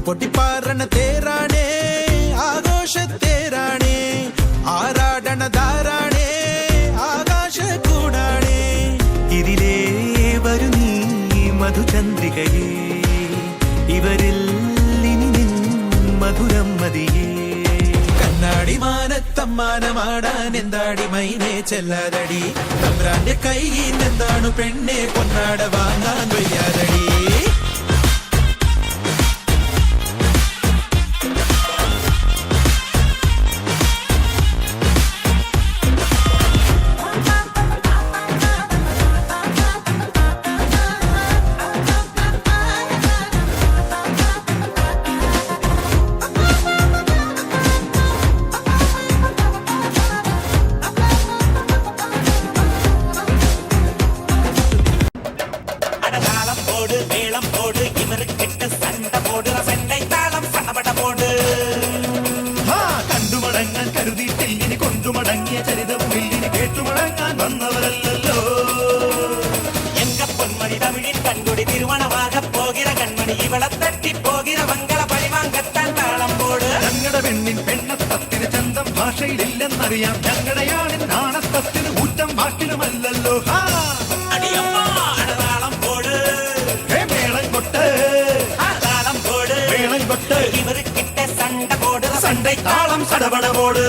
പൊട്ടിപ്പാറണ തേരാണേ ആഘോഷത്തേരാണേ ആരാടണ ധാരാണേ ആകാശ കൂടാണേ ഇതിലേ വരു നീ മധുചന്ദ്രികയേ ഇവരിൽ ഇനി നിൻ മധുരം മതിയേ കണ്ണാടി മാനത്തമ്മാനമാടാൻ എന്താടി മൈനേ ചെല്ലാതടി തമ്പ്രാന്റെ കയ്യിൽ എന്താണ് പെണ്ണെ പൊന്നാട വാങ്ങാൻ വയ്യാതടി കരുതിയിട്ടില്ലിനി കൊണ്ടുമടങ്ങിയ ചരിതവുമില്ലിനി കേട്ടുമടങ്ങാൻ വന്നവരല്ലോ എങ്ക പൊന്മണി തമിഴിൻ കൺകൊടി തിരുവണമാക പോകിற കൺമണി ഇവളെ തട്ടിപ്പോകിற മംഗള പരിവാങ്കത്താൻ താളം പോട് ഞങ്ങളുടെ പെണ്ണിൻ പെണ്ണത്തത്തിന് ചന്തം ഭാഷയിലില്ലെന്നറിയാം ഞങ്ങളുടെ ആണിൻ നാണത്തത്തിന് ഊറ്റം വാക്കിലുമല്ലല്ലോ താളം പോട് മേളം കൊട്ട് താളം പോട് മേളം കൊട്ട് ഇവർ കിട്ട സണ്ട പോട് സണ്ടை தாளம் சடபட போடு